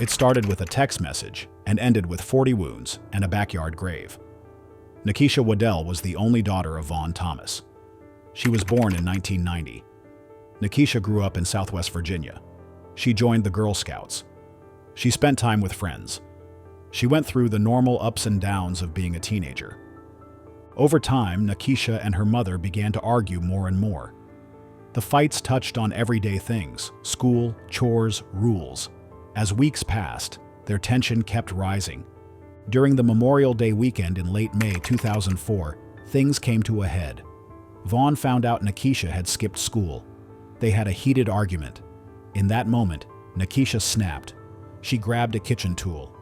It started with a text message and ended with 40 wounds and a backyard grave. Nikisha Waddell was the only daughter of Vaughn Thomas. She was born in 1990. Nikisha grew up in Southwest Virginia. She joined the Girl Scouts. She spent time with friends. She went through the normal ups and downs of being a teenager. Over time, Nikisha and her mother began to argue more and more. The fights touched on everyday things: school, chores, rules. As weeks passed, their tension kept rising. During the Memorial Day weekend in late May 2004, things came to a head. Vaughn found out Nikisha had skipped school. They had a heated argument. In that moment, Nikisha snapped. She grabbed a kitchen tool.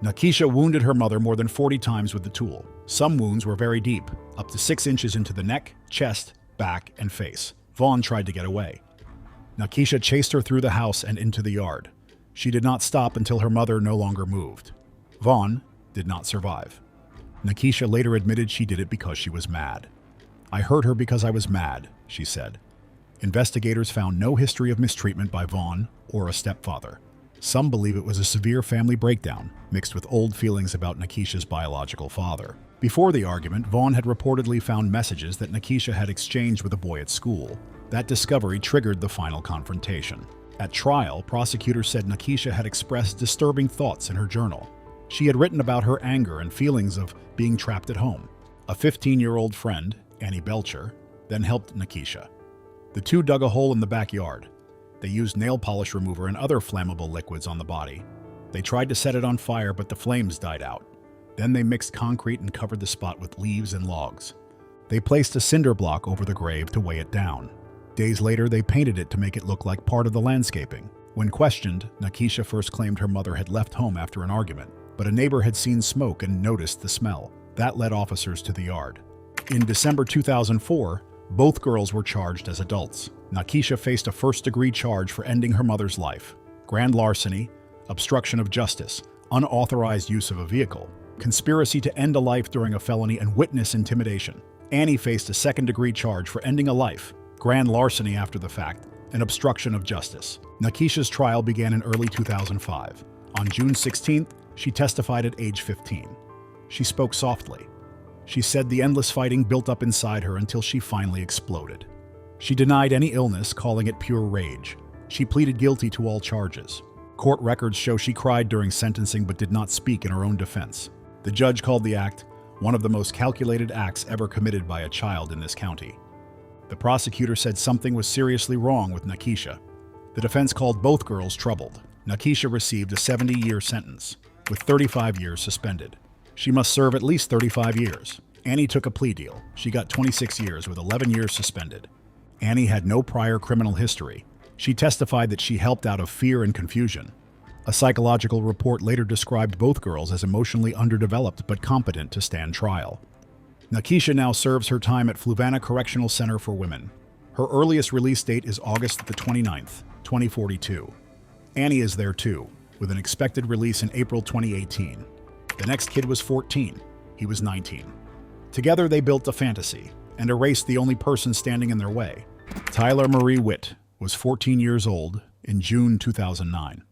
Nikisha wounded her mother more than 40 times with the tool. Some wounds were very deep, up to 6 inches into the neck, chest, back, and face. Vaughn tried to get away. Nikisha chased her through the house and into the yard. She did not stop until her mother no longer moved. Vaughn did not survive. Nikisha later admitted she did it because she was mad. "I hurt her because I was mad," she said. Investigators found no history of mistreatment by Vaughn or a stepfather. Some believe it was a severe family breakdown, mixed with old feelings about Nikisha's biological father. Before the argument, Vaughn had reportedly found messages that Nikisha had exchanged with a boy at school. That discovery triggered the final confrontation. At trial, prosecutors said Nikisha had expressed disturbing thoughts in her journal. She had written about her anger and feelings of being trapped at home. A 15-year-old friend, Annie Belcher, then helped Nikisha. The two dug a hole in the backyard. They used nail polish remover and other flammable liquids on the body. They tried to set it on fire, but the flames died out. Then they mixed concrete and covered the spot with leaves and logs. They placed a cinder block over the grave to weigh it down. Days later, they painted it to make it look like part of the landscaping. When questioned, Nikisha first claimed her mother had left home after an argument, but a neighbor had seen smoke and noticed the smell. That led officers to the yard. In December 2004, both girls were charged as adults. Nikisha faced a first-degree charge for ending her mother's life: grand larceny, obstruction of justice, unauthorized use of a vehicle, conspiracy to end a life during a felony, and witness intimidation. Annie faced a second-degree charge for ending a life, grand larceny after the fact, and obstruction of justice. Nikisha's trial began in early 2005. On June 16th, she testified at age 15. She spoke softly. She said the endless fighting built up inside her until she finally exploded. She denied any illness, calling it pure rage. She pleaded guilty to all charges. Court records show she cried during sentencing but did not speak in her own defense. The judge called the act one of the most calculated acts ever committed by a child in this county. The prosecutor said something was seriously wrong with Nikisha. The defense called both girls troubled. Nikisha received a 70-year sentence, with 35 years suspended. She must serve at least 35 years. Annie took a plea deal. She got 26 years with 11 years suspended. Annie had no prior criminal history. She testified that she helped out of fear and confusion. A psychological report later described both girls as emotionally underdeveloped but competent to stand trial. Nikisha now serves her time at Fluvanna Correctional Center for Women. Her earliest release date is August the 29th, 2042. Annie is there too, with an expected release in April 2018. The next kid was 14. He was 19. Together they built a fantasy and erased the only person standing in their way. Tyler Marie Wit was 14 years old in June 2009.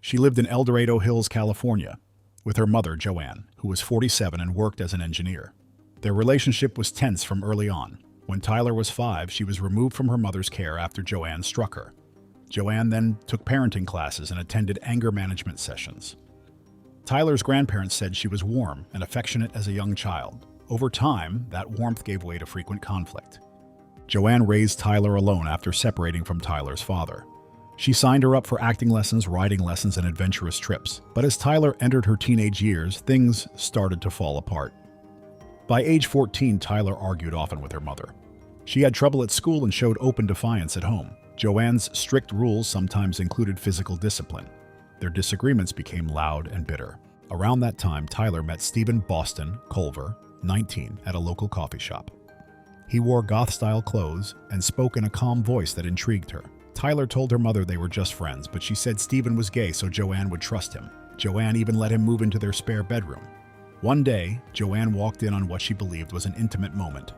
She lived in El Dorado Hills, California, with her mother, Joanne, who was 47 and worked as an engineer. Their relationship was tense from early on. When Tyler was 5, she was removed from her mother's care after Joanne struck her. Joanne then took parenting classes and attended anger management sessions. Tyler's grandparents said she was warm and affectionate as a young child. Over time, that warmth gave way to frequent conflict. Joanne raised Tyler alone after separating from Tyler's father. She signed her up for acting lessons, riding lessons, and adventurous trips. But as Tyler entered her teenage years, things started to fall apart. By age 14, Tyler argued often with her mother. She had trouble at school and showed open defiance at home. Joanne's strict rules sometimes included physical discipline. Their disagreements became loud and bitter. Around that time, Tyler met Stephen Boston Culver, 19, at a local coffee shop. He wore goth-style clothes and spoke in a calm voice that intrigued her. Tyler told her mother they were just friends, but she said Stephen was gay so Joanne would trust him. Joanne even let him move into their spare bedroom. One day, Joanne walked in on what she believed was an intimate moment.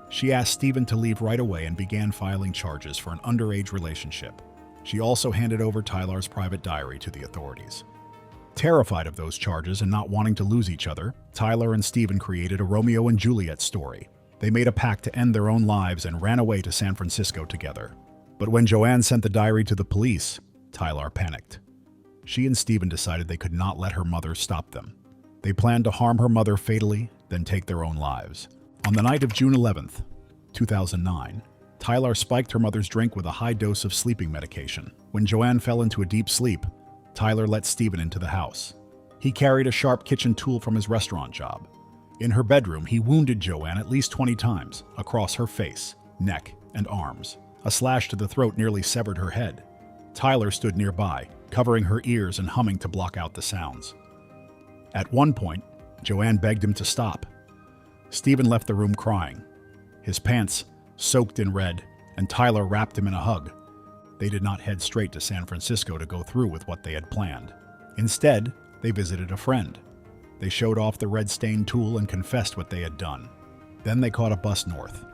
She asked Stephen to leave right away and began filing charges for an underage relationship. She also handed over Tyler's private diary to the authorities. Terrified of those charges and not wanting to lose each other, Tyler and Stephen created a Romeo and Juliet story. They made a pact to end their own lives and ran away to San Francisco together. But when Joanne sent the diary to the police, Tyler panicked. She and Stephen decided they could not let her mother stop them. They planned to harm her mother fatally, then take their own lives. On the night of June 11th, 2009, Tyler spiked her mother's drink with a high dose of sleeping medication. When Joanne fell into a deep sleep, Tyler let Stephen into the house. He carried a sharp kitchen tool from his restaurant job. In her bedroom, he wounded Joanne at least 20 times, across her face, neck, and arms. A slash to the throat nearly severed her head. Tyler stood nearby, covering her ears and humming to block out the sounds. At one point, Joanne begged him to stop. Stephen left the room crying, his pants soaked in red, and Tyler wrapped him in a hug. They did not head straight to San Francisco to go through with what they had planned. Instead, they visited a friend. They showed off the red-stained tool and confessed what they had done. Then they caught a bus north.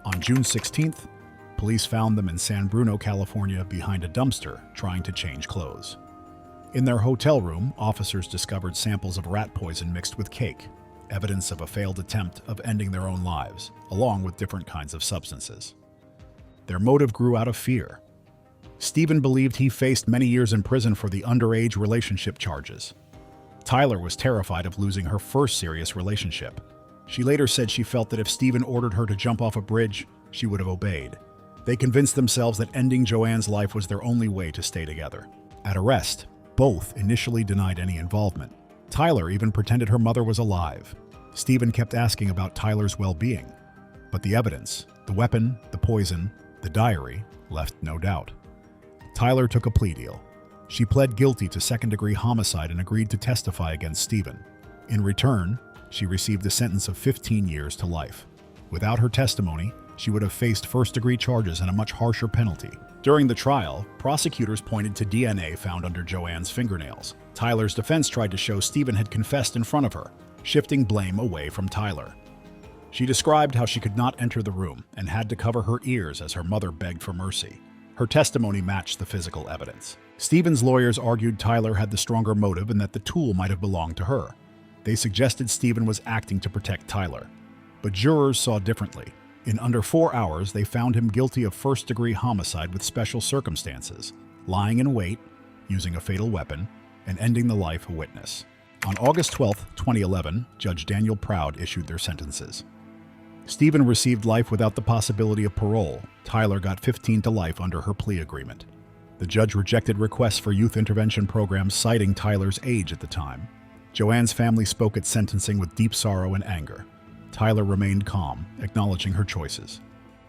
On June 16th, police found them in San Bruno, California, behind a dumpster, trying to change clothes. In their hotel room, officers discovered samples of rat poison mixed with cake, evidence of a failed attempt of ending their own lives, along with different kinds of substances. Their motive grew out of fear. Stephen believed he faced many years in prison for the underage relationship charges. Tyler was terrified of losing her first serious relationship. She later said she felt that if Stephen ordered her to jump off a bridge, she would have obeyed. They convinced themselves that ending Joanne's life was their only way to stay together. At arrest, both initially denied any involvement. Tyler even pretended her mother was alive. Stephen kept asking about Tyler's well-being. But the evidence, the weapon, the poison, the diary, left no doubt. Tyler took a plea deal. She pled guilty to second-degree homicide and agreed to testify against Stephen. In return, she received a sentence of 15 years to life. Without her testimony, she would have faced first-degree charges and a much harsher penalty. During the trial, prosecutors pointed to DNA found under Joanne's fingernails. Tyler's defense tried to show Stephen had confessed in front of her, shifting blame away from Tyler. She described how she could not enter the room and had to cover her ears as her mother begged for mercy. Her testimony matched the physical evidence. Stephen's lawyers argued Tyler had the stronger motive and that the tool might have belonged to her. They suggested Stephen was acting to protect Tyler. But jurors saw differently. In under 4 hours, they found him guilty of first-degree homicide with special circumstances, lying in wait, using a fatal weapon, and ending the life of a witness. On August 12, 2011, Judge Daniel Proud issued their sentences. Stephen received life without the possibility of parole. Tyler got 15 to life under her plea agreement. The judge rejected requests for youth intervention programs, citing Tyler's age at the time. Joanne's family spoke at sentencing with deep sorrow and anger. Tyler remained calm, acknowledging her choices.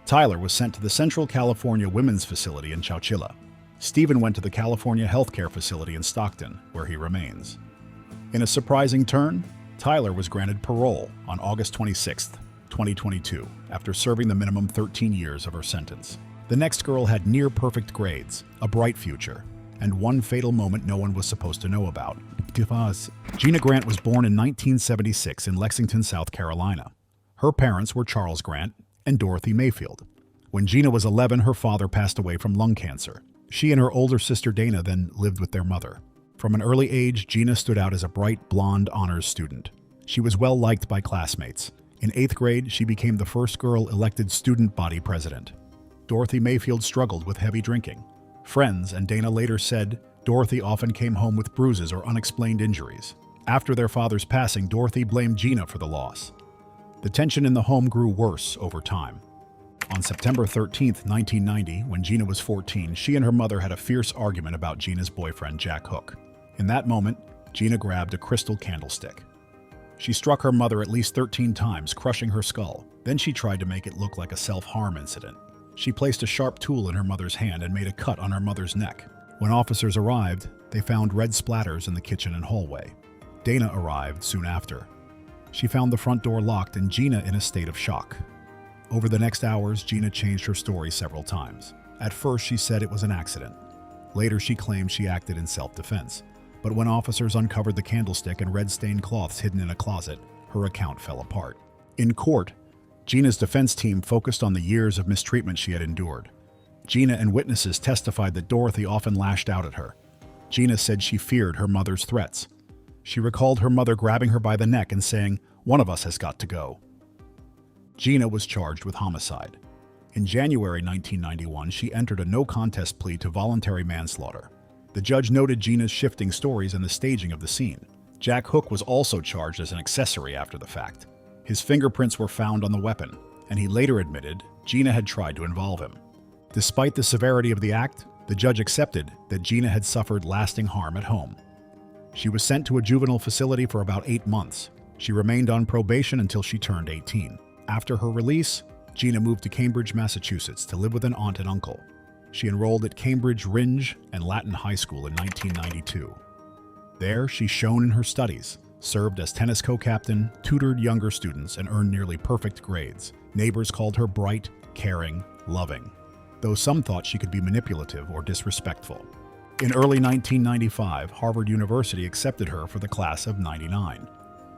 Tyler was sent to the Central California Women's Facility in Chowchilla. Stephen went to the California Healthcare Facility in Stockton, where he remains. In a surprising turn, Tyler was granted parole on August 26, 2022, after serving the minimum 13 years of her sentence. The next girl had near-perfect grades, a bright future, and one fatal moment no one was supposed to know about. Gina Grant was born in 1976 in Lexington, South Carolina. Her parents were Charles Grant and Dorothy Mayfield. When Gina was 11, her father passed away from lung cancer. She and her older sister Dana then lived with their mother. From an early age, Gina stood out as a bright, blonde honors student. She was well liked by classmates. In 8th grade, she became the first girl elected student body president. Dorothy Mayfield struggled with heavy drinking. Friends and Dana later said Dorothy often came home with bruises or unexplained injuries. After their father's passing, Dorothy blamed Gina for the loss. The tension in the home grew worse over time. On September 13, 1990, when Gina was 14, she and her mother had a fierce argument about Gina's boyfriend, Jack Hook. In that moment, Gina grabbed a crystal candlestick. She struck her mother at least 13 times, crushing her skull. Then she tried to make it look like a self-harm incident. She placed a sharp tool in her mother's hand and made a cut on her mother's neck. When officers arrived, they found red splatters in the kitchen and hallway. Dana arrived soon after. She found the front door locked and Gina in a state of shock. Over the next hours, Gina changed her story several times. At first, she said it was an accident. Later, she claimed she acted in self-defense. But when officers uncovered the candlestick and red-stained cloths hidden in a closet, her account fell apart. In court, Gina's defense team focused on the years of mistreatment she had endured. Gina and witnesses testified that Dorothy often lashed out at her. Gina said she feared her mother's threats. She recalled her mother grabbing her by the neck and saying, "One of us has got to go." Gina was charged with homicide. In January 1991, she entered a no-contest plea to voluntary manslaughter. The judge noted Gina's shifting stories and the staging of the scene. Jack Hook was also charged as an accessory after the fact. His fingerprints were found on the weapon, and he later admitted Gina had tried to involve him. Despite the severity of the act, the judge accepted that Gina had suffered lasting harm at home. She was sent to a juvenile facility for about 8 months. She remained on probation until she turned 18. After her release, Gina moved to Cambridge, Massachusetts to live with an aunt and uncle. She enrolled at Cambridge Ringe and Latin High School in 1992. There, she shone in her studies, served as tennis co-captain, tutored younger students, and earned nearly perfect grades. Neighbors called her bright, caring, loving, though some thought she could be manipulative or disrespectful. In early 1995, Harvard University accepted her for the class of '99.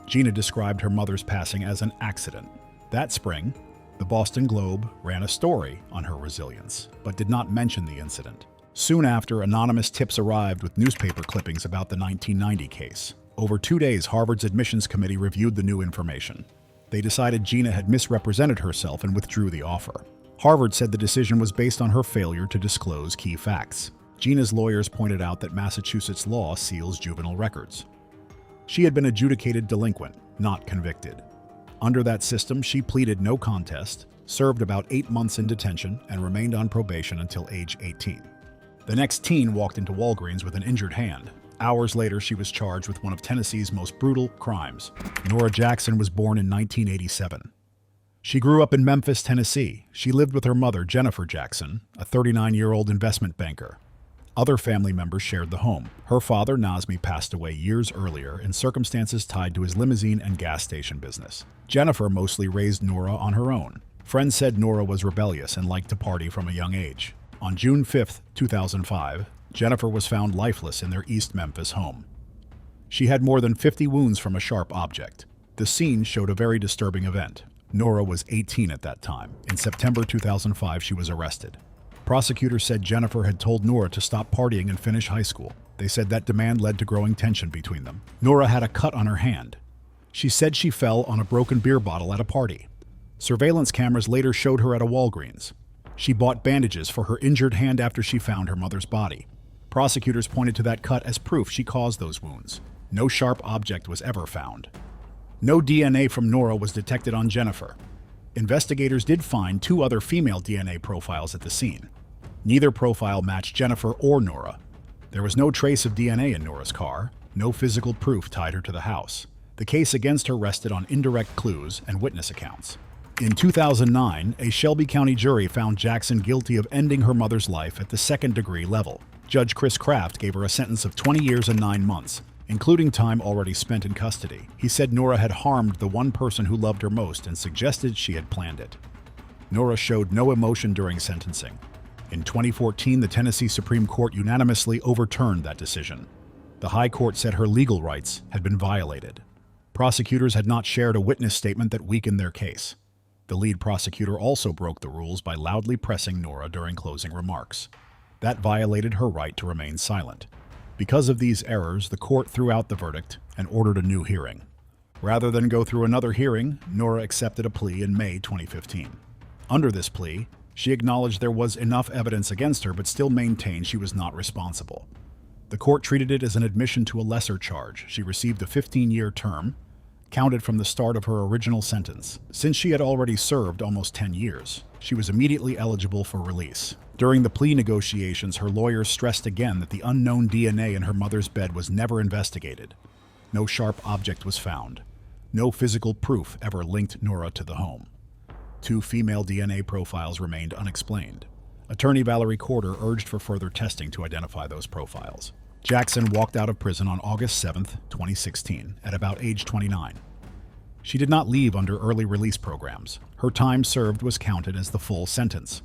Gina described her mother's passing as an accident. That spring, the Boston Globe ran a story on her resilience, but did not mention the incident. Soon after, anonymous tips arrived with newspaper clippings about the 1990 case. Over 2 days, Harvard's admissions committee reviewed the new information. They decided Gina had misrepresented herself and withdrew the offer. Harvard said the decision was based on her failure to disclose key facts. Gina's lawyers pointed out that Massachusetts law seals juvenile records. She had been adjudicated delinquent, not convicted. Under that system, she pleaded no contest, served about 8 months in detention, and remained on probation until age 18. The next teen walked into Walgreens with an injured hand. Hours later, she was charged with one of Tennessee's most brutal crimes. Norah Jackson was born in 1987. She grew up in Memphis, Tennessee. She lived with her mother, Jennifer Jackson, a 39-year-old investment banker. Other family members shared the home. Her father, Nazmi, passed away years earlier in circumstances tied to his limousine and gas station business. Jennifer mostly raised Norah on her own. Friends said Norah was rebellious and liked to party from a young age. On June 5, 2005, Jennifer was found lifeless in their East Memphis home. She had more than 50 wounds from a sharp object. The scene showed a very disturbing event. Norah was 18 at that time. In September 2005, she was arrested. Prosecutors said Jennifer had told Norah to stop partying and finish high school. They said that demand led to growing tension between them. Norah had a cut on her hand. She said she fell on a broken beer bottle at a party. Surveillance cameras later showed her at a Walgreens. She bought bandages for her injured hand after she found her mother's body. Prosecutors pointed to that cut as proof she caused those wounds. No sharp object was ever found. No DNA from Norah was detected on Jennifer. Investigators did find 2 other female DNA profiles at the scene. Neither profile matched Jennifer or Norah. There was no trace of DNA in Norah's car. No physical proof tied her to the house. The case against her rested on indirect clues and witness accounts. In 2009, a Shelby County jury found Jackson guilty of ending her mother's life at the second-degree level. Judge Chris Kraft gave her a sentence of 20 years and 9 months, including time already spent in custody. He said Norah had harmed the one person who loved her most and suggested she had planned it. Norah showed no emotion during sentencing. In 2014, the Tennessee Supreme Court unanimously overturned that decision. The High Court said her legal rights had been violated. Prosecutors had not shared a witness statement that weakened their case. The lead prosecutor also broke the rules by loudly pressing Norah during closing remarks. That violated her right to remain silent. Because of these errors, the court threw out the verdict and ordered a new hearing. Rather than go through another hearing, Norah accepted a plea in May 2015. Under this plea, she acknowledged there was enough evidence against her but still maintained she was not responsible. The court treated it as an admission to a lesser charge. She received a 15-year term, counted from the start of her original sentence. Since she had already served almost 10 years, she was immediately eligible for release. During the plea negotiations, her lawyers stressed again that the unknown DNA in her mother's bed was never investigated. No sharp object was found. No physical proof ever linked Norah to the home. 2 female DNA profiles remained unexplained. Attorney Valerie Corder urged for further testing to identify those profiles. Jackson walked out of prison on August 7, 2016, at about age 29. She did not leave under early release programs. Her time served was counted as the full sentence.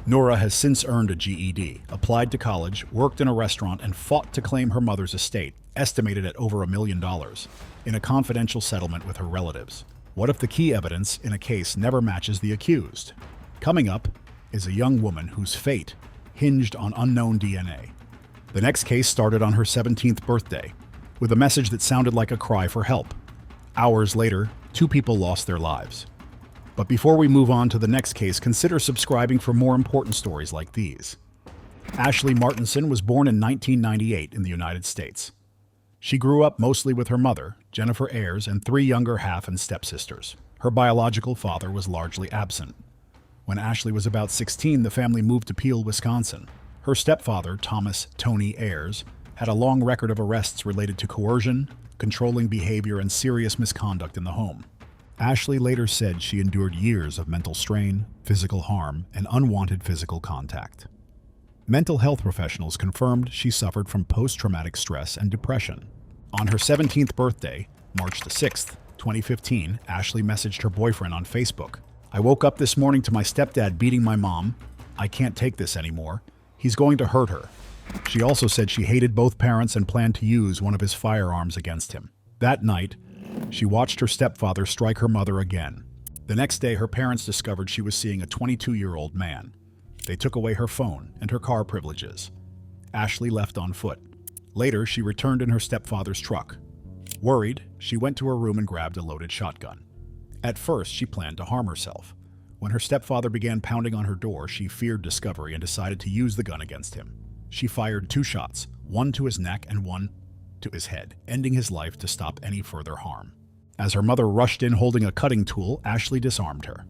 Norah has since earned a GED, applied to college, worked in a restaurant, and fought to claim her mother's estate, estimated at over $1 million, in a confidential settlement with her relatives. What if the key evidence in a case never matches the accused? Coming up is a young woman whose fate hinged on unknown DNA. The next case started on her 17th birthday, with a message that sounded like a cry for help. Hours later, 2 people lost their lives. But before we move on to the next case, consider subscribing for more important stories like these. Ashley Martinson was born in 1998 in the United States. She grew up mostly with her mother, Jennifer Ayers, and 3 younger half and stepsisters. Her biological father was largely absent. When Ashley was about 16, the family moved to Peel, Wisconsin. Her stepfather, Thomas "Tony" Ayers, had a long record of arrests related to coercion, controlling behavior, and serious misconduct in the home. Ashley later said she endured years of mental strain, physical harm, and unwanted physical contact. Mental health professionals confirmed she suffered from post-traumatic stress and depression. On her 17th birthday, March the 6th, 2015, Ashley messaged her boyfriend on Facebook, "I woke up this morning to my stepdad beating my mom. I can't take this anymore. He's going to hurt her." She also said she hated both parents and planned to use one of his firearms against him. That night, she watched her stepfather strike her mother again. The next day, her parents discovered she was seeing a 22-year-old man. They took away her phone and her car privileges. Ashley left on foot. Later, she returned in her stepfather's truck. Worried, she went to her room and grabbed a loaded shotgun. At first, she planned to harm herself. When her stepfather began pounding on her door, she feared discovery and decided to use the gun against him. She fired 2 shots, one to his neck and one to his head, ending his life to stop any further harm. As her mother rushed in holding a cutting tool, Ashley disarmed her.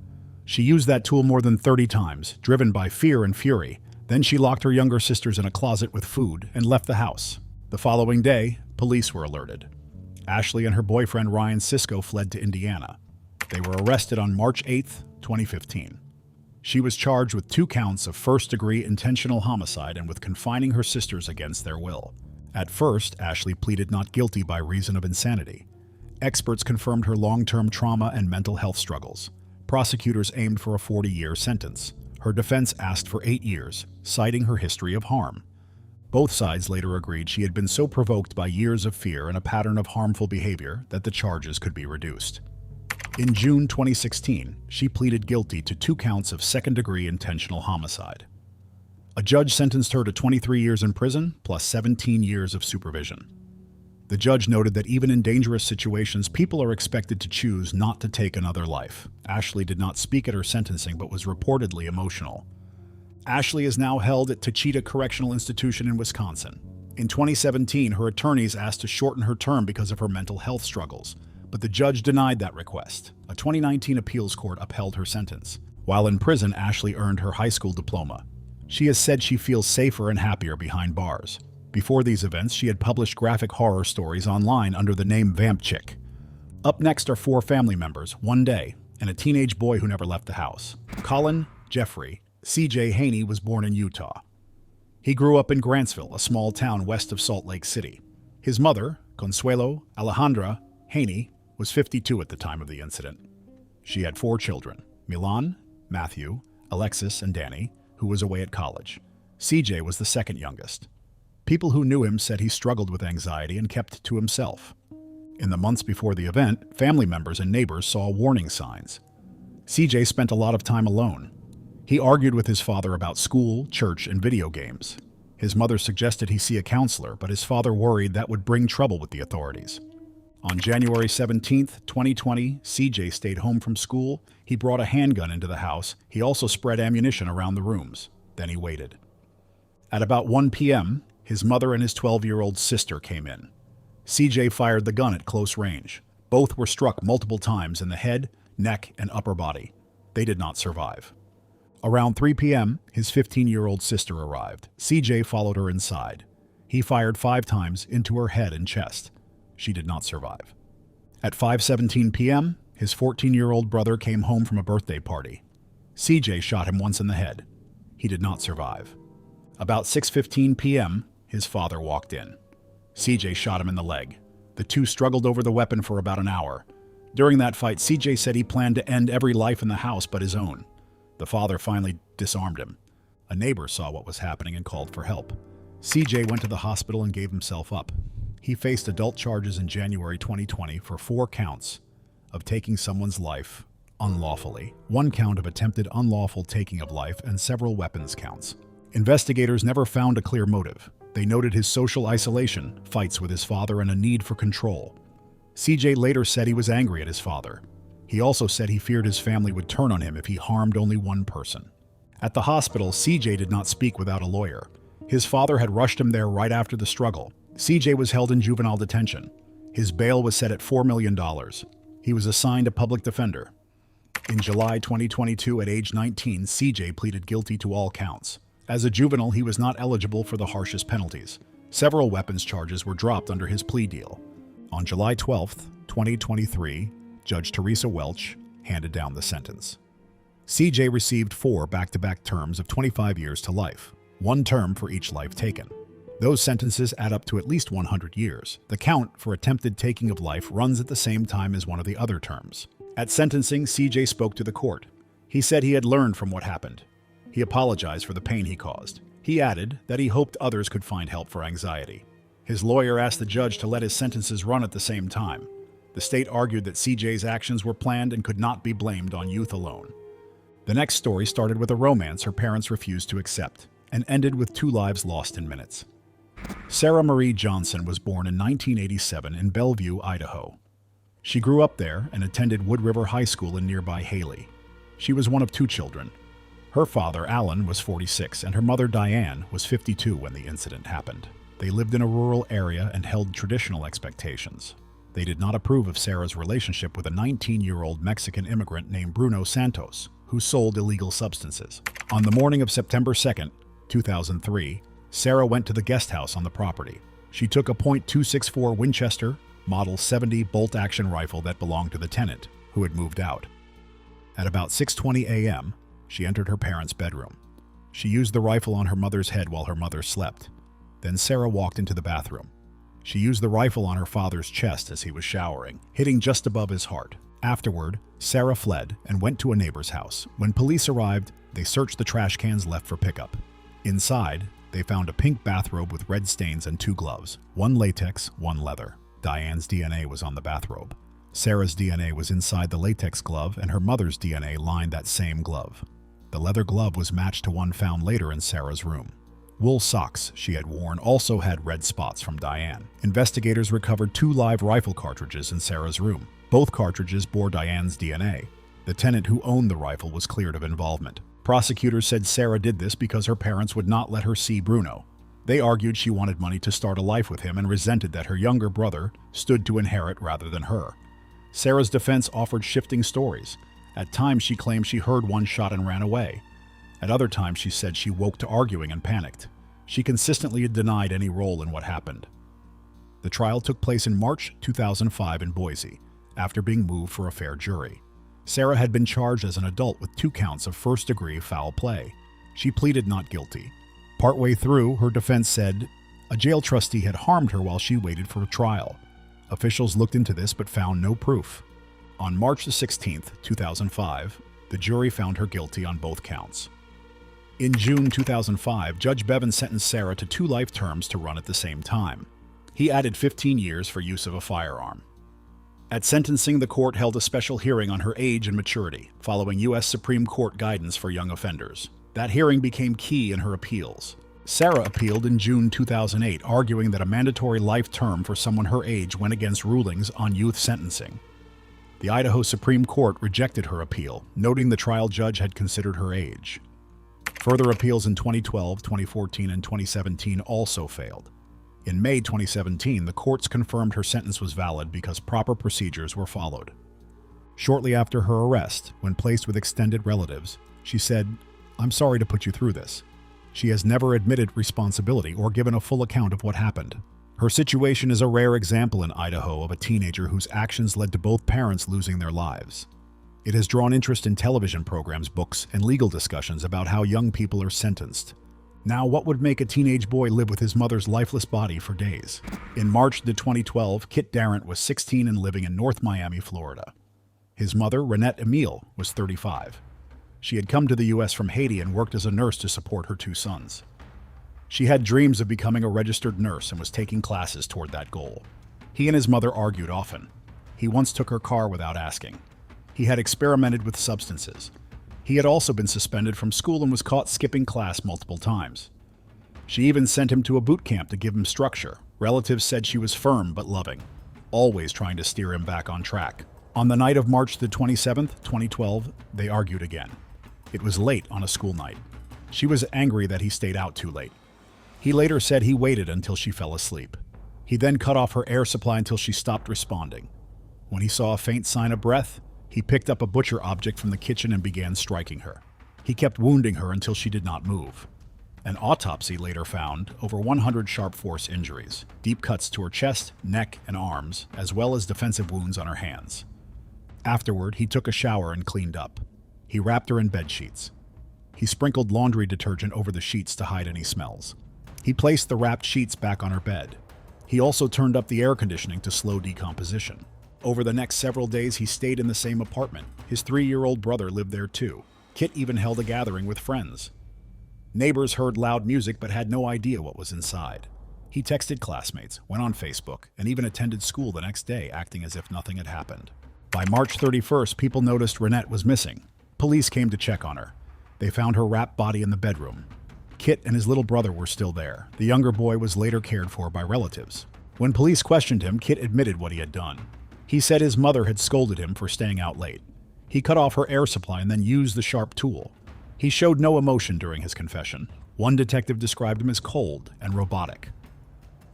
She used that tool more than 30 times, driven by fear and fury. Then she locked her younger sisters in a closet with food and left the house. The following day, police were alerted. Ashley and her boyfriend Ryan Sisko fled to Indiana. They were arrested on March 8, 2015. She was charged with 2 counts of first-degree intentional homicide and with confining her sisters against their will. At first, Ashley pleaded not guilty by reason of insanity. Experts confirmed her long-term trauma and mental health struggles. Prosecutors aimed for a 40-year sentence. Her defense asked for 8 years, citing her history of harm. Both sides later agreed she had been so provoked by years of fear and a pattern of harmful behavior that the charges could be reduced. In June 2016, she pleaded guilty to 2 counts of second-degree intentional homicide. A judge sentenced her to 23 years in prison plus 17 years of supervision. The judge noted that even in dangerous situations, people are expected to choose not to take another life. Ashley did not speak at her sentencing but was reportedly emotional. Ashley is now held at Tachita Correctional Institution in Wisconsin. In 2017, her attorneys asked to shorten her term because of her mental health struggles, but the judge denied that request. A 2019 appeals court upheld her sentence. While in prison, Ashley earned her high school diploma. She has said she feels safer and happier behind bars. Before these events, she had published graphic horror stories online under the name Vamp Chick. Up next are 4 family members, one day, and a teenage boy who never left the house. Colin Jeffrey C.J. Haney was born in Utah. He grew up in Grantsville, a small town west of Salt Lake City. His mother, Consuelo Alejandra Haney, was 52 at the time of the incident. She had 4 children, Milan, Matthew, Alexis, and Danny, who was away at college. CJ was the second youngest. People who knew him said he struggled with anxiety and kept to himself. In the months before the event, family members and neighbors saw warning signs. CJ spent a lot of time alone. He argued with his father about school, church, and video games. His mother suggested he see a counselor, but his father worried that would bring trouble with the authorities. On January 17, 2020, CJ stayed home from school. He brought a handgun into the house. He also spread ammunition around the rooms. Then he waited. At about 1 p.m., his mother and his 12-year-old sister came in. CJ fired the gun at close range. Both were struck multiple times in the head, neck, and upper body. They did not survive. Around 3 p.m., his 15-year-old sister arrived. CJ followed her inside. He fired 5 times into her head and chest. She did not survive. At 5:17 p.m., his 14-year-old brother came home from a birthday party. CJ shot him once in the head. He did not survive. About 6:15 p.m., his father walked in. CJ shot him in the leg. The two struggled over the weapon for about an hour. During that fight, CJ said he planned to end every life in the house but his own. The father finally disarmed him. A neighbor saw what was happening and called for help. CJ went to the hospital and gave himself up. He faced adult charges in January 2020 for 4 counts of taking someone's life unlawfully, 1 count of attempted unlawful taking of life, and several weapons counts. Investigators never found a clear motive. They noted his social isolation, fights with his father, and a need for control. CJ later said he was angry at his father. He also said he feared his family would turn on him if he harmed only one person. At the hospital, CJ did not speak without a lawyer. His father had rushed him there right after the struggle. CJ was held in juvenile detention. His bail was set at $4 million. He was assigned a public defender. In July 2022, at age 19, CJ pleaded guilty to all counts. As a juvenile, he was not eligible for the harshest penalties. Several weapons charges were dropped under his plea deal. On July 12, 2023, Judge Teresa Welch handed down the sentence. CJ received 4 back-to-back terms of 25 years to life, 1 term for each life taken. Those sentences add up to at least 100 years. The count for attempted taking of life runs at the same time as one of the other terms. At sentencing, CJ spoke to the court. He said he had learned from what happened. He apologized for the pain he caused. He added that he hoped others could find help for anxiety. His lawyer asked the judge to let his sentences run at the same time. The state argued that CJ's actions were planned and could not be blamed on youth alone. The next story started with a romance her parents refused to accept and ended with 2 lives lost in minutes. Sarah Marie Johnson was born in 1987 in Bellevue, Idaho. She grew up there and attended Wood River High School in nearby Haley. She was one of 2 children. Her father, Alan, was 46, and her mother, Diane, was 52 when the incident happened. They lived in a rural area and held traditional expectations. They did not approve of Sarah's relationship with a 19-year-old Mexican immigrant named Bruno Santos, who sold illegal substances. On the morning of September 2, 2003, Sarah went to the guest house on the property. She took a .264 Winchester Model 70 bolt-action rifle that belonged to the tenant, who had moved out. At about 6:20 a.m., she entered her parents' bedroom. She used the rifle on her mother's head while her mother slept. Then Sarah walked into the bathroom. She used the rifle on her father's chest as he was showering, hitting just above his heart. Afterward, Sarah fled and went to a neighbor's house. When police arrived, they searched the trash cans left for pickup. Inside, they found a pink bathrobe with red stains and 2 gloves, 1 latex, 1 leather. Diane's DNA was on the bathrobe. Sarah's DNA was inside the latex glove, and her mother's DNA lined that same glove. The leather glove was matched to one found later in Sarah's room. Wool socks she had worn also had red spots from Diane. Investigators recovered 2 live rifle cartridges in Sarah's room. Both cartridges bore Diane's DNA. The tenant who owned the rifle was cleared of involvement. Prosecutors said Sarah did this because her parents would not let her see Bruno. They argued she wanted money to start a life with him and resented that her younger brother stood to inherit rather than her. Sarah's defense offered shifting stories. At times she claimed she heard one shot and ran away. At other times she said she woke to arguing and panicked. She consistently denied any role in what happened. The trial took place in March 2005 in Boise, after being moved for a fair jury. Sarah had been charged as an adult with 2 counts of first-degree foul play. She pleaded not guilty. Partway through, her defense said a jail trustee had harmed her while she waited for a trial. Officials looked into this but found no proof. On March 16, 2005, the jury found her guilty on both counts. In June 2005, Judge Bevan sentenced Sarah to 2 life terms to run at the same time. He added 15 years for use of a firearm. At sentencing, the court held a special hearing on her age and maturity, following U.S. Supreme Court guidance for young offenders. That hearing became key in her appeals. Sarah appealed in June 2008, arguing that a mandatory life term for someone her age went against rulings on youth sentencing. The Idaho Supreme Court rejected her appeal, noting the trial judge had considered her age. Further appeals in 2012, 2014, and 2017 also failed. In May 2017, the courts confirmed her sentence was valid because proper procedures were followed. Shortly after her arrest, when placed with extended relatives, she said, "I'm sorry to put you through this." She has never admitted responsibility or given a full account of what happened. Her situation is a rare example in Idaho of a teenager whose actions led to both parents losing their lives. It has drawn interest in television programs, books, and legal discussions about how young people are sentenced. Now, what would make a teenage boy live with his mother's lifeless body for days? In March 2012, Kit Darren was 16 and living in North Miami, Florida. His mother, Renette Emile, was 35. She had come to the U.S. from Haiti and worked as a nurse to support her 2 sons. She had dreams of becoming a registered nurse and was taking classes toward that goal. He and his mother argued often. He once took her car without asking. He had experimented with substances. He had also been suspended from school and was caught skipping class multiple times. She even sent him to a boot camp to give him structure. Relatives said she was firm but loving, always trying to steer him back on track. On the night of March the 27th, 2012, they argued again. It was late on a school night. She was angry that he stayed out too late. He later said he waited until she fell asleep. He then cut off her air supply until she stopped responding. When he saw a faint sign of breath, he picked up a butcher object from the kitchen and began striking her. He kept wounding her until she did not move. An autopsy later found over 100 sharp force injuries, deep cuts to her chest, neck, and arms, as well as defensive wounds on her hands. Afterward, he took a shower and cleaned up. He wrapped her in bed sheets. He sprinkled laundry detergent over the sheets to hide any smells. He placed the wrapped sheets back on her bed. He also turned up the air conditioning to slow decomposition. Over the next several days, he stayed in the same apartment. His 3-year-old brother lived there too. Kit even held a gathering with friends. Neighbors heard loud music but had no idea what was inside. He texted classmates, went on Facebook, and even attended school the next day, acting as if nothing had happened. By March 31st, people noticed Renette was missing. Police came to check on her. They found her wrapped body in the bedroom. Kit and his little brother were still there. The younger boy was later cared for by relatives. When police questioned him, Kit admitted what he had done. He said his mother had scolded him for staying out late. He cut off her air supply and then used the sharp tool. He showed no emotion during his confession. One detective described him as cold and robotic.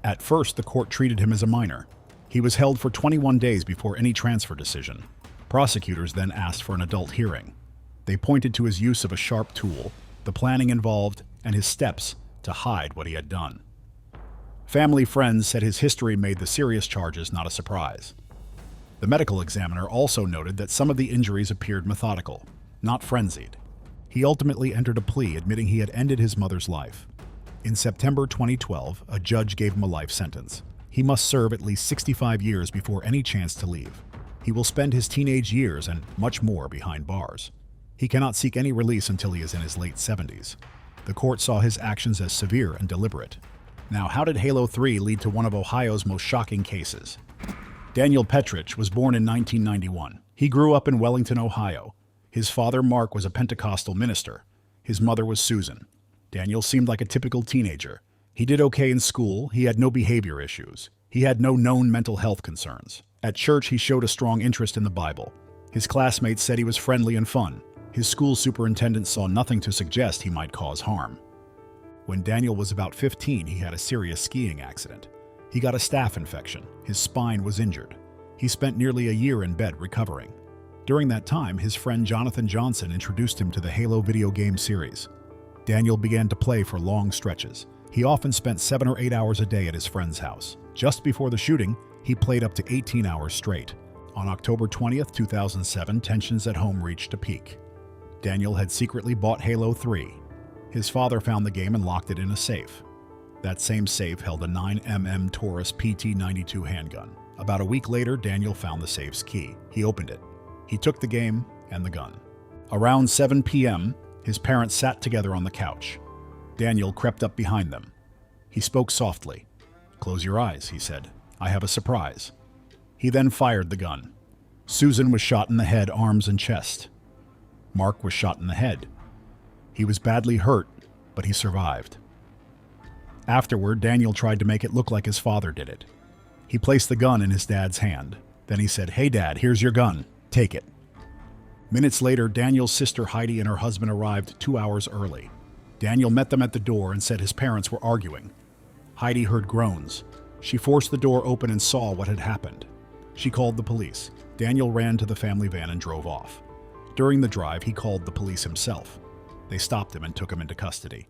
At first, the court treated him as a minor. He was held for 21 days before any transfer decision. Prosecutors then asked for an adult hearing. They pointed to his use of a sharp tool, the planning involved, and his steps to hide what he had done. Family friends said his history made the serious charges not a surprise. The medical examiner also noted that some of the injuries appeared methodical, not frenzied. He ultimately entered a plea admitting he had ended his mother's life. In September 2012, a judge gave him a life sentence. He must serve at least 65 years before any chance to leave. He will spend his teenage years and much more behind bars. He cannot seek any release until he is in his late 70s. The court saw his actions as severe and deliberate. Now, how did Halo 3 lead to one of Ohio's most shocking cases? Daniel Petrich was born in 1991. He grew up in Wellington, Ohio. His father, Mark, was a Pentecostal minister. His mother was Susan. Daniel seemed like a typical teenager. He did okay in school. He had no behavior issues. He had no known mental health concerns. At church, he showed a strong interest in the Bible. His classmates said he was friendly and fun. His school superintendent saw nothing to suggest he might cause harm. When Daniel was about 15, he had a serious skiing accident. He got a staph infection. His spine was injured. He spent nearly a year in bed recovering. During that time, his friend Jonathan Johnson introduced him to the Halo video game series. Daniel began to play for long stretches. He often spent 7 or 8 hours a day at his friend's house. Just before the shooting, he played up to 18 hours straight. On October 20th, 2007, tensions at home reached a peak. Daniel had secretly bought Halo 3. His father found the game and locked it in a safe. That same safe held a 9mm Taurus PT-92 handgun. About a week later, Daniel found the safe's key. He opened it. He took the game and the gun. Around 7 p.m., his parents sat together on the couch. Daniel crept up behind them. He spoke softly. "Close your eyes," he said. "I have a surprise." He then fired the gun. Susan was shot in the head, arms, and chest. Mark was shot in the head. He was badly hurt, but he survived. Afterward, Daniel tried to make it look like his father did it. He placed the gun in his dad's hand. Then he said, "Hey, Dad, here's your gun. Take it." Minutes later, Daniel's sister Heidi and her husband arrived 2 hours early. Daniel met them at the door and said his parents were arguing. Heidi heard groans. She forced the door open and saw what had happened. She called the police. Daniel ran to the family van and drove off. During the drive, he called the police himself. They stopped him and took him into custody.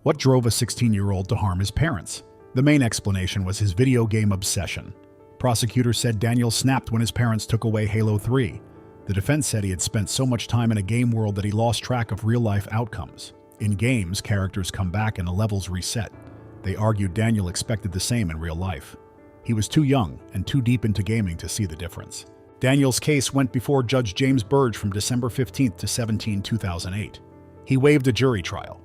What drove a 16-year-old to harm his parents? The main explanation was his video game obsession. Prosecutors said Daniel snapped when his parents took away Halo 3. The defense said he had spent so much time in a game world that he lost track of real-life outcomes. In games, characters come back and the levels reset. They argued Daniel expected the same in real life. He was too young and too deep into gaming to see the difference. Daniel's case went before Judge James Burge from December 15 to 17, 2008. He waived a jury trial.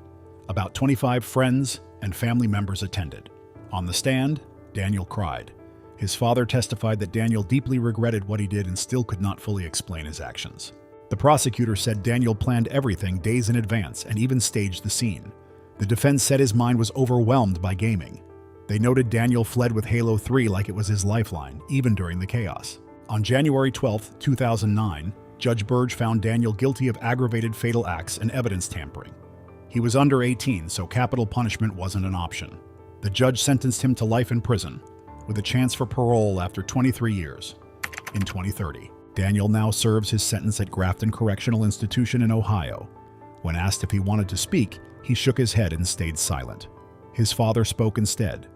About 25 friends and family members attended. On the stand, Daniel cried. His father testified that Daniel deeply regretted what he did and still could not fully explain his actions. The prosecutor said Daniel planned everything days in advance and even staged the scene. The defense said his mind was overwhelmed by gaming. They noted Daniel fled with Halo 3 like it was his lifeline, even during the chaos. On January 12, 2009, Judge Burge found Daniel guilty of aggravated fatal acts and evidence tampering. He was under 18, so capital punishment wasn't an option. The judge sentenced him to life in prison, with a chance for parole after 23 years, in 2030. Daniel now serves his sentence at Grafton Correctional Institution in Ohio. When asked if he wanted to speak, he shook his head and stayed silent. His father spoke instead.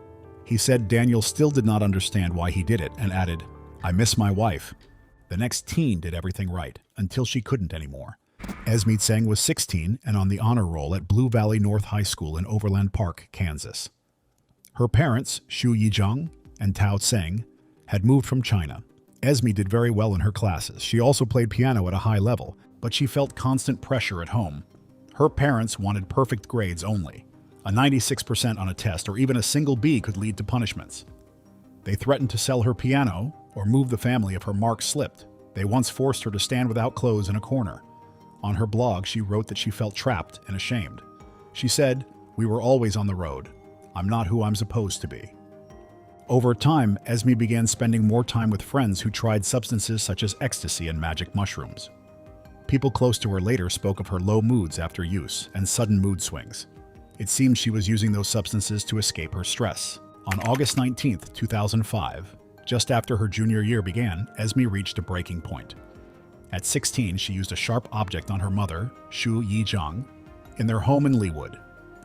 He said Daniel still did not understand why he did it and added, "I miss my wife." The next teen did everything right, until she couldn't anymore. Esme Jang was 16 and on the honor roll at Blue Valley North High School in Overland Park, Kansas. Her parents, Shu Yijang and Tao Tseng, had moved from China. Esme did very well in her classes. She also played piano at a high level, but she felt constant pressure at home. Her parents wanted perfect grades only. A 96% on a test or even a single B could lead to punishments. They threatened to sell her piano or move the family if her marks slipped. They once forced her to stand without clothes in a corner. On her blog, she wrote that she felt trapped and ashamed. She said, "We were always on the road. I'm not who I'm supposed to be." Over time, Esme began spending more time with friends who tried substances such as ecstasy and magic mushrooms. People close to her later spoke of her low moods after use and sudden mood swings. It seems she was using those substances to escape her stress. On August 19, 2005, just after her junior year began, Esme reached a breaking point. At 16, she used a sharp object on her mother, Shu Yijang, in their home in Leawood.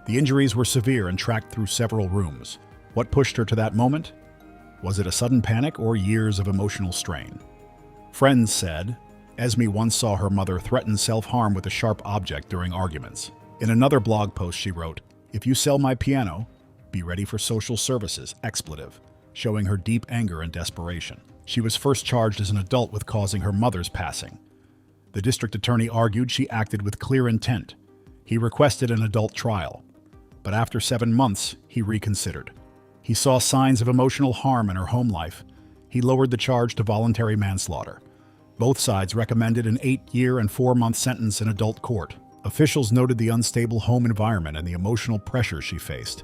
The injuries were severe and tracked through several rooms. What pushed her to that moment? Was it a sudden panic or years of emotional strain? Friends said, Esme once saw her mother threaten self-harm with a sharp object during arguments. In another blog post she wrote, "If you sell my piano, be ready for social services," expletive, showing her deep anger and desperation. She was first charged as an adult with causing her mother's passing. The district attorney argued she acted with clear intent. He requested an adult trial, but after 7 months, he reconsidered. He saw signs of emotional harm in her home life. He lowered the charge to voluntary manslaughter. Both sides recommended an 8-year and 4-month sentence in adult court. Officials noted the unstable home environment and the emotional pressure she faced.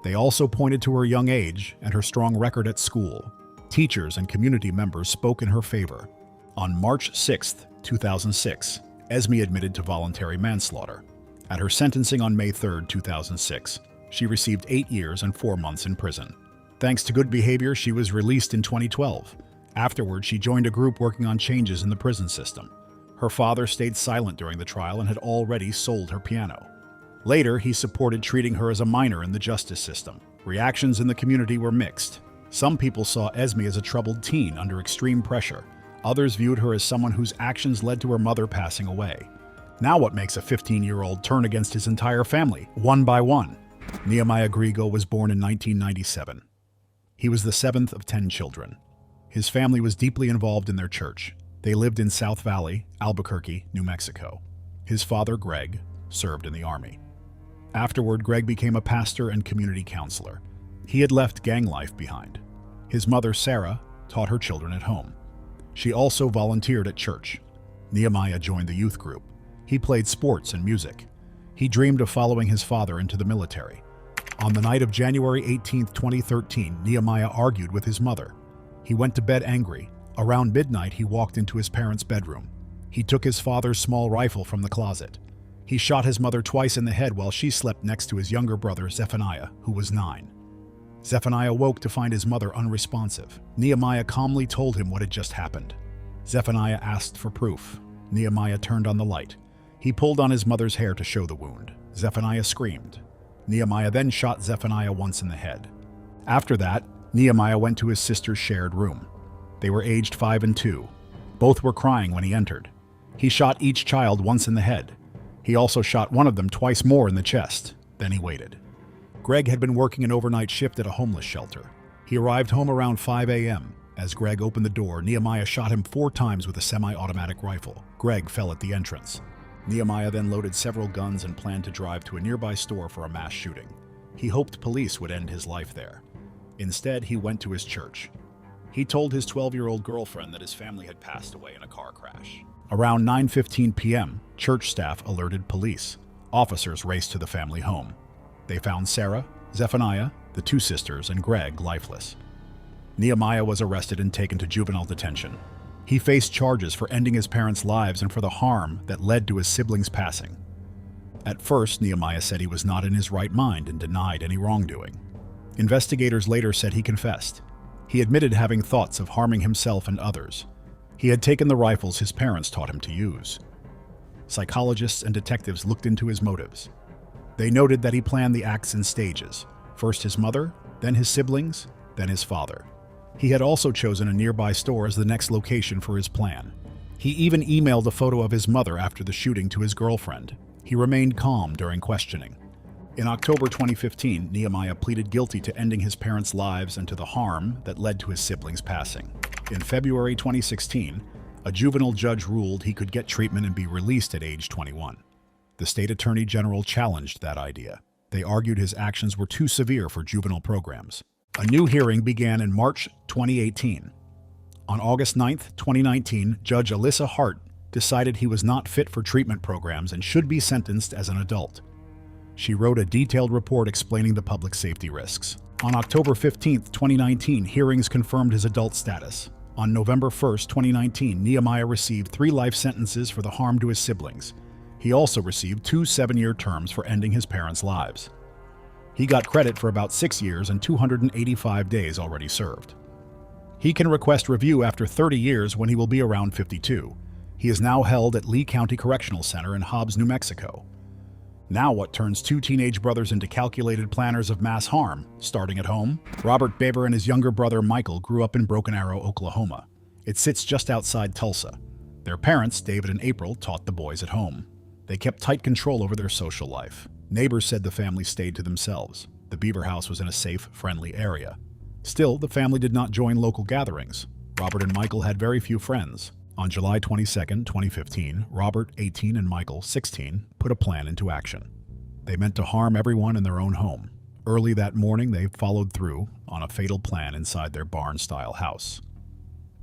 They also pointed to her young age and her strong record at school. Teachers and community members spoke in her favor. On March 6, 2006, Esme admitted to voluntary manslaughter. At her sentencing on May 3, 2006, she received 8 years and 4 months in prison. Thanks to good behavior, she was released in 2012. Afterward, she joined a group working on changes in the prison system. Her father stayed silent during the trial and had already sold her piano. Later, he supported treating her as a minor in the justice system. Reactions in the community were mixed. Some people saw Esme as a troubled teen under extreme pressure. Others viewed her as someone whose actions led to her mother passing away. Now what makes a 15-year-old turn against his entire family, one by one? Nehemiah Grigo was born in 1997. He was the 7th of 10 children. His family was deeply involved in their church. They lived in South Valley, Albuquerque, New Mexico. His father, Greg, served in the Army. Afterward, Greg became a pastor and community counselor. He had left gang life behind. His mother, Sarah, taught her children at home. She also volunteered at church. Nehemiah joined the youth group. He played sports and music. He dreamed of following his father into the military. On the night of January 18, 2013, Nehemiah argued with his mother. He went to bed angry. Around midnight, he walked into his parents' bedroom. He took his father's small rifle from the closet. He shot his mother twice in the head while she slept next to his younger brother, Zephaniah, who was 9. Zephaniah woke to find his mother unresponsive. Nehemiah calmly told him what had just happened. Zephaniah asked for proof. Nehemiah turned on the light. He pulled on his mother's hair to show the wound. Zephaniah screamed. Nehemiah then shot Zephaniah once in the head. After that, Nehemiah went to his sister's shared room. They were aged 5 and 2. Both were crying when he entered. He shot each child once in the head. He also shot one of them twice more in the chest. Then he waited. Greg had been working an overnight shift at a homeless shelter. He arrived home around 5 a.m. As Greg opened the door, Nehemiah shot him 4 times with a semi-automatic rifle. Greg fell at the entrance. Nehemiah then loaded several guns and planned to drive to a nearby store for a mass shooting. He hoped police would end his life there. Instead, he went to his church. He told his 12-year-old girlfriend that his family had passed away in a car crash. Around 9:15 p.m., church staff alerted police. Officers raced to the family home. They found Sarah, Zephaniah, the two sisters, and Greg lifeless. Nehemiah was arrested and taken to juvenile detention. He faced charges for ending his parents' lives and for the harm that led to his siblings' passing. At first, Nehemiah said he was not in his right mind and denied any wrongdoing. Investigators later said he confessed. He admitted having thoughts of harming himself and others. He had taken the rifles his parents taught him to use. Psychologists and detectives looked into his motives. They noted that he planned the acts in stages. First his mother, then his siblings, then his father. He had also chosen a nearby store as the next location for his plan. He even emailed a photo of his mother after the shooting to his girlfriend. He remained calm during questioning. In October 2015, Nehemiah pleaded guilty to ending his parents' lives and to the harm that led to his siblings' passing. In February 2016, a juvenile judge ruled he could get treatment and be released at age 21. The state attorney general challenged that idea. They argued his actions were too severe for juvenile programs. A new hearing began in March 2018. On August 9, 2019, Judge Alyssa Hart decided he was not fit for treatment programs and should be sentenced as an adult. She wrote a detailed report explaining the public safety risks. On October 15, 2019, hearings confirmed his adult status. On November 1, 2019, Nehemiah received 3 life sentences for the harm to his siblings. He also received 2 7-year terms for ending his parents' lives. He got credit for about 6 years and 285 days already served. He can request review after 30 years when he will be around 52. He is now held at Lee County Correctional Center in Hobbs, New Mexico. Now what turns 2 teenage brothers into calculated planners of mass harm, starting at home? Robert Baber and his younger brother Michael grew up in Broken Arrow, Oklahoma. It sits just outside Tulsa. Their parents, David and April, taught the boys at home. They kept tight control over their social life. Neighbors said the family stayed to themselves. The Beaver house was in a safe, friendly area. Still, the family did not join local gatherings. Robert and Michael had very few friends. On July 22, 2015, Robert, 18, and Michael, 16, put a plan into action. They meant to harm everyone in their own home. Early that morning, they followed through on a fatal plan inside their barn-style house.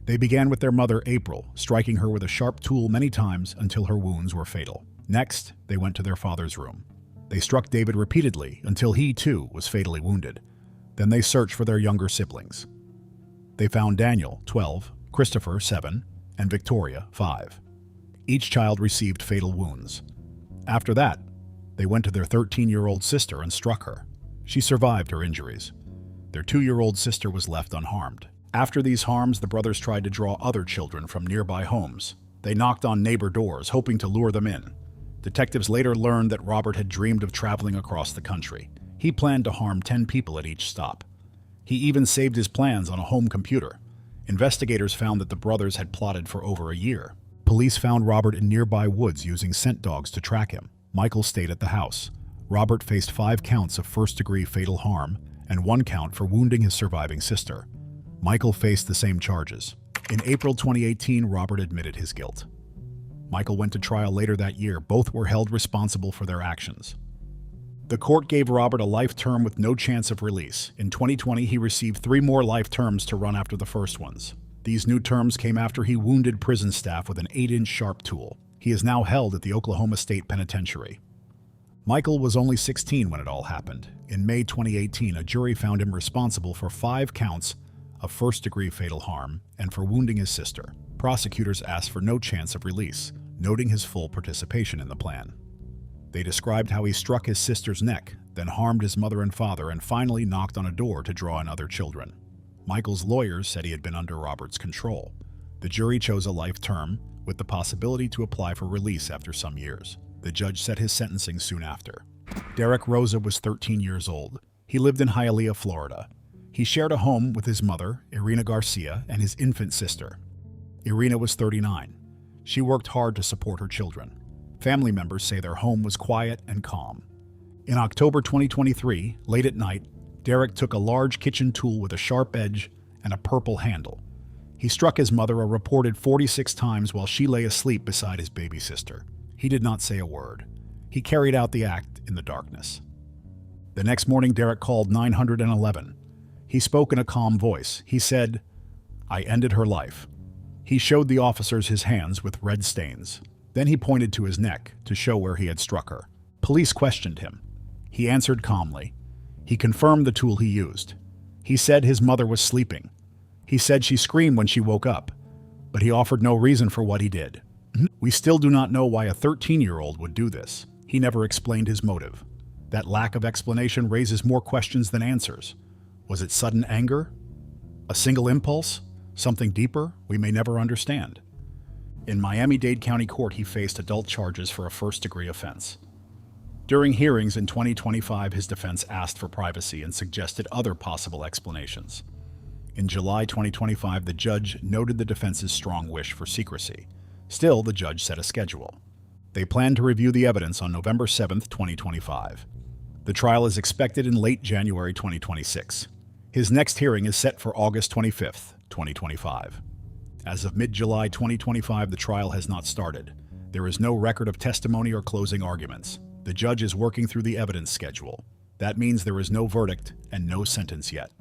They began with their mother, April, striking her with a sharp tool many times until her wounds were fatal. Next, they went to their father's room. They struck David repeatedly until he, too, was fatally wounded. Then they searched for their younger siblings. They found Daniel, 12, Christopher, 7, and Victoria, 5. Each child received fatal wounds. After that, they went to their 13-year-old sister and struck her. She survived her injuries. Their 2-year-old sister was left unharmed. After these harms, the brothers tried to draw other children from nearby homes. They knocked on neighbor doors, hoping to lure them in. Detectives later learned that Robert had dreamed of traveling across the country. He planned to harm 10 people at each stop. He even saved his plans on a home computer. Investigators found that the brothers had plotted for over a year. Police found Robert in nearby woods using scent dogs to track him. Michael stayed at the house. Robert faced 5 counts of first-degree fatal harm and 1 count for wounding his surviving sister. Michael faced the same charges. In April 2018, Robert admitted his guilt. Michael went to trial later that year. Both were held responsible for their actions. The court gave Robert a life term with no chance of release. In 2020, he received 3 more life terms to run after the first ones. These new terms came after he wounded prison staff with an 8-inch sharp tool. He is now held at the Oklahoma State Penitentiary. Michael was only 16 when it all happened. In May 2018, a jury found him responsible for 5 counts of first-degree fatal harm and for wounding his sister. Prosecutors asked for no chance of release, noting his full participation in the plan. They described how he struck his sister's neck, then harmed his mother and father, and finally knocked on a door to draw in other children. Michael's lawyers said he had been under Robert's control. The jury chose a life term, with the possibility to apply for release after some years. The judge set his sentencing soon after. Derek Rosa was 13 years old. He lived in Hialeah, Florida. He shared a home with his mother, Irina Garcia, and his infant sister. Irina was 39. She worked hard to support her children. Family members say their home was quiet and calm. In October 2023, late at night, Derek took a large kitchen tool with a sharp edge and a purple handle. He struck his mother a reported 46 times while she lay asleep beside his baby sister. He did not say a word. He carried out the act in the darkness. The next morning, Derek called 911. He spoke in a calm voice. He said, I ended her life. He showed the officers his hands with red stains. Then he pointed to his neck to show where he had struck her. Police questioned him. He answered calmly. He confirmed the tool he used. He said his mother was sleeping. He said she screamed when she woke up, but he offered no reason for what he did. We still do not know why a 13-year-old would do this. He never explained his motive. That lack of explanation raises more questions than answers. Was it sudden anger? A single impulse? Something deeper we may never understand? In Miami-Dade County Court, he faced adult charges for a first-degree offense. During hearings in 2025, his defense asked for privacy and suggested other possible explanations. In July 2025, the judge noted the defense's strong wish for secrecy. Still, the judge set a schedule. They plan to review the evidence on November 7, 2025. The trial is expected in late January 2026. His next hearing is set for August 25, 2025. As of mid-July 2025, the trial has not started. There is no record of testimony or closing arguments. The judge is working through the evidence schedule. That means there is no verdict and no sentence yet.